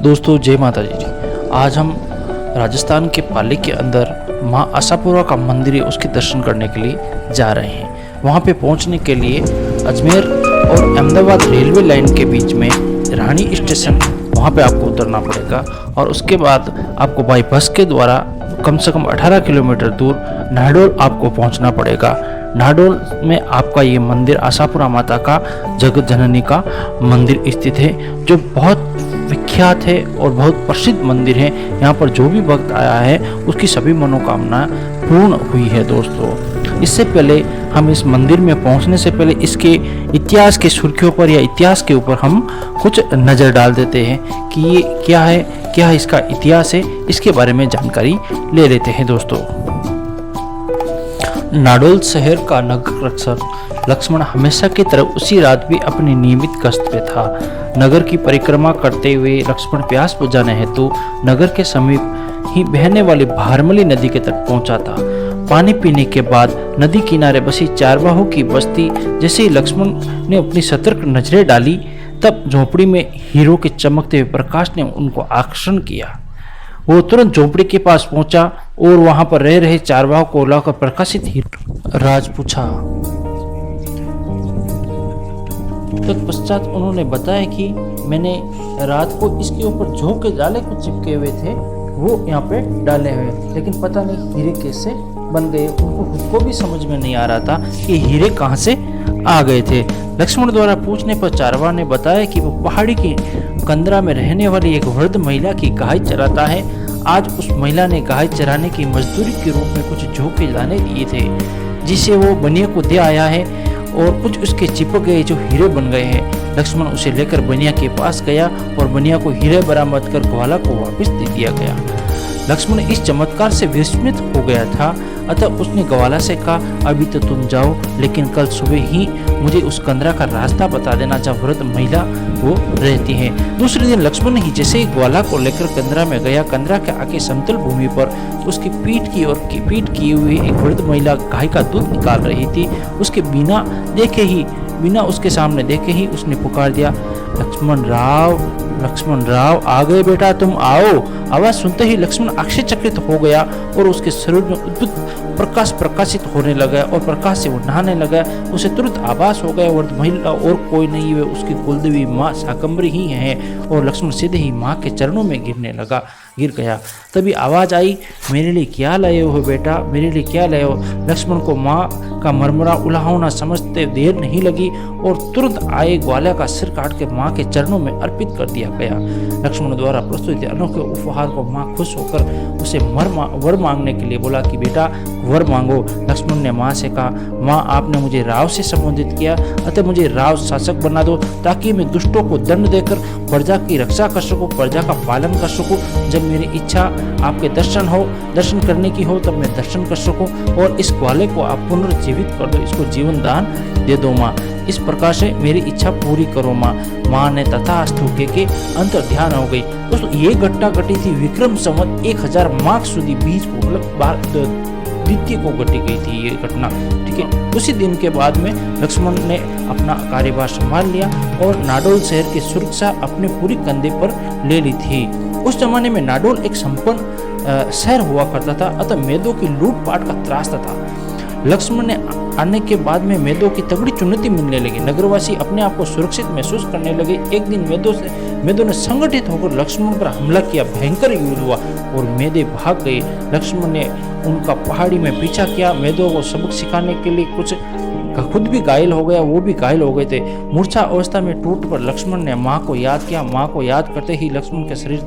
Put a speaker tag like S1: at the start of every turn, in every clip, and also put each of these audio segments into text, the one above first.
S1: दोस्तों जय माता जी। आज हम राजस्थान के पाली के अंदर माँ आशापुरा का मंदिर है, उसके दर्शन करने के लिए जा रहे हैं। वहाँ पे पहुँचने के लिए अजमेर और अहमदाबाद रेलवे लाइन के बीच में रानी स्टेशन, वहाँ पे आपको उतरना पड़ेगा और उसके बाद आपको बाई बस के द्वारा कम से कम 18 किलोमीटर दूर नाहडोल आपको पहुँचना पड़ेगा। नाहडोल में आपका ये मंदिर आशापुरा माता का जगत जननी का मंदिर स्थित है, जो बहुत विख्यात है और बहुत प्रसिद्ध मंदिर है। यहाँ पर जो भी भक्त आया है उसकी सभी मनोकामना पूर्ण हुई है। दोस्तों इससे पहले हम इस मंदिर में पहुँचने से पहले इसके इतिहास के सुर्खियों पर या इतिहास के ऊपर हम कुछ नज़र डाल देते हैं कि ये क्या है, क्या इसका इतिहास है, इसके बारे में जानकारी ले लेते हैं। दोस्तों नाहडोल शहर का नगर रक्षक लक्ष्मण हमेशा की तरह उसी रात भी अपनी नियमित गश्त पे था। नगर की परिक्रमा करते हुए लक्ष्मण प्यास बुझाने हेतु नगर के समीप ही बहने वाली भारमली नदी के तट पहुंचा था। पानी पीने के बाद नदी किनारे बसी चारवाहों की बस्ती जैसे ही लक्ष्मण ने अपनी सतर्क नजरें डाली, तब झोपड़ी में हीरो के चमकते हुए प्रकाश ने उनको आकर्षण किया। वो तुरंत झोपड़ी के पास पहुंचा और वहां पर रह रहे चारवाहों को लाकर प्रकाशित हीरो राज पूछा। तत्पश्चात उन्होंने बताया कि मैंने रात को इसके ऊपर झोंक के जाले कुछ चिपके हुए थे, वो यहाँ पे डाले हुए, लेकिन पता नहीं हीरे कैसे बन गए। उनको खुद को भी समझ में नहीं आ रहा था कि हीरे कहाँ से आ गए थे। लक्ष्मण द्वारा पूछने पर चारवाह ने बताया कि वो पहाड़ी की कंदरा में रहने वाली एक वृद्ध महिला की गाय चराता है। आज उस महिला ने गाय चराने की मजदूरी के रूप में कुछ झोंके दाने दिए थे, जिसे वो बनिया को दे आया है और कुछ उसके चिपक गए जो हीरे बन गए हैं। लक्ष्मण उसे लेकर बनिया के पास गया और बनिया को हीरे बरामद कर ग्वाला को वापस दे दिया गया। लक्ष्मण इस चमत्कार से विस्मित हो गया था, अतः उसने ग्वाला से कहा, अभी तो तुम जाओ, लेकिन कल सुबह ही मुझे उस कंदरा का रास्ता बता देना जहाँ वृद्ध महिला वो रहती है। दूसरे दिन लक्ष्मण ही जैसे ही ग्वाला को लेकर कंदरा में गया, कंदरा के आगे समतल भूमि पर उसकी पीठ की हुई एक वृद्ध महिला गाय का दूध निकाल रही थी। उसके बिना उसके सामने देखे ही उसने पुकार दिया, लक्ष्मण राव आ गए बेटा, तुम आओ। आवाज सुनते ही लक्ष्मण आश्चर्यचकित हो गया और उसके शरीर में अद्भुत प्रकाश प्रकाशित होने लगा और प्रकाश से वो नहाने लगा। उसे तुरंत आभास हो गया वृद्ध महिला और कोई नहीं, वे उसकी कुलदेवी माँ शाकंभरी ही है। और लक्ष्मण सीधे ही माँ के चरणों में गिर गया। तभी आवाज आई, मेरे लिए क्या लाए हो बेटा, मेरे लिए क्या लाए हो। लक्ष्मण को माँ का मरमरा उलाहना समझते देर नहीं लगी और तुरंत आए ग्वाला का सिर काट के माँ के चरणों में अर्पित कर दिया गया। लक्ष्मण द्वारा प्रस्तुत अनोखे उपहार को माँ खुश होकर उसे वर मांगने के लिए बोला कि बेटा वर मांगो। लक्ष्मण ने माँ से कहा, माँ आपने मुझे राव से संबोधित किया, अतः मुझे राव शासक बना दो, ताकि मैं दुष्टों को दंड देकर प्रजा की रक्षा कर सकूं, प्रजा का पालन कर सकूं। जब मेरी इच्छा आपके दर्शन करने की हो, तब मैं दर्शन कर सकूं और इस ग्वाले को आप पुनर्जीवित कर दो, इसको जीवन दान दे दो माँ। इस प्रकार से मेरी इच्छा पूरी करो माँ। माँ ने तथास्तु के अंतर ध्यान हो गई। दोस्तों ये घटना घटी थी विक्रम संवत 1000 माघ सुदी बीज को, मतलब द्वितीय को घटी गई थी ये घटना। ठीक है, उसी दिन के बाद में लक्ष्मण ने अपना कार्यभार संभाल लिया और नाहडोल शहर की सुरक्षा अपने पूरी कंधे पर ले ली थी। उस जमाने में नाहडोल एक संपन्न शहर हुआ करता था, अतः मेदों की लूटपाट का त्रास था। लक्ष्मण ने आने के बाद में मेदों की तगड़ी चुनौती मिलने लगी। नगरवासी अपने आप को सुरक्षित महसूस करने लगे। एक दिन मेदों ने संगठित होकर लक्ष्मण पर हमला किया। भयंकर युद्ध हुआ और मेदे भाग गए। लक्ष्मण ने उनका पहाड़ी में पीछा किया। मेदों को सबक सिखाने के लिए कुछ खुद भी घायल हो गया, वो भी घायल हो गए थे। मूर्छा अवस्था में टूट पर लक्ष्मण ने माँ को याद किया। माँ को याद करते ही लक्ष्मण का शरीर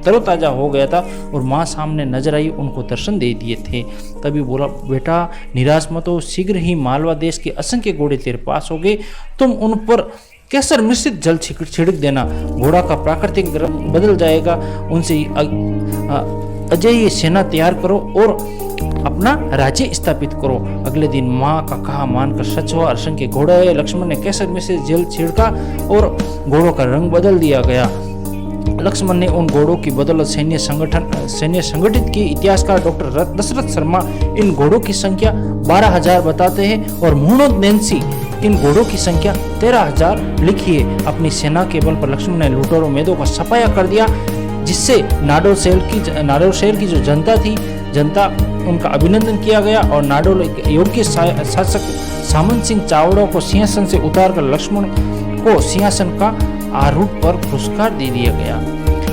S1: तरोताजा हो गया था और माँ सामने नजर आई, उनको दर्शन दे दिए थे। तभी बोला, बेटा निराश मत हो, शीघ्र ही मालवा देश के असंख्य घोड़े तेरे पास हो गए, तुम उन पर केसर मिश्रित जल छिड़क देना, घोड़ा का प्राकृतिक रंग बदल जाएगा। उनसे अजय सेना तैयार करो और अपना राज्य स्थापित करो। अगले दिन माँ का कहा मानकर सच हुआ। असंख्य घोड़े आए। लक्ष्मण ने केसर में से जल छिड़का और घोड़ों का रंग बदल दिया गया। लक्ष्मण ने उन घोड़ों की बदौलत सैन्य संगठित की। इतिहासकार डॉक्टर दशरथ शर्मा इन घोड़ों की संख्या 12,000 बताते हैं और मुहम्मद नैन्सी इन घोड़ों की संख्या 13,000 लिखी है। अपनी सेना के बल पर लक्ष्मण ने लूटों और मेदों का सफाया कर दिया, जिससे नाडोर शहर की जो जनता उनका अभिनंदन किया गया और नाडोर योग्य शासक सामंत सिंह चावड़ा को सिंहासन से उतारकर लक्ष्मण को सिंहासन का आरूढ़ पर पुरस्कार दे दिया गया।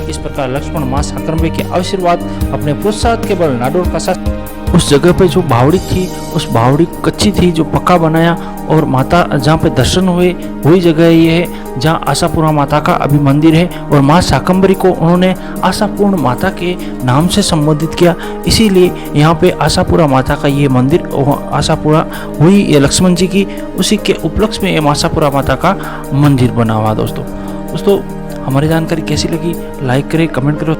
S1: इस प्रकार लक्ष्मण मां शाकंभरी के आशीर्वाद अपने प्रोत्साहन के बल नाडोर का शासन। उस जगह पे जो बावड़ी थी, उस बावड़ी कच्ची थी, जो पक्का बनाया, और माता जहाँ पे दर्शन हुए वही जगह ये है जहाँ आशापुरा माता का अभी मंदिर है। और माँ शाकंभरी को उन्होंने आशापूर्ण माता के नाम से संबोधित किया, इसीलिए यहाँ पे आशापुरा माता का ये मंदिर, आशापुरा हुई ये लक्ष्मण जी की, उसी के उपलक्ष्य में ये आशापुरा माता का मंदिर बना हुआ। दोस्तों हमारी जानकारी कैसी लगी, लाइक करें, कमेंट करो।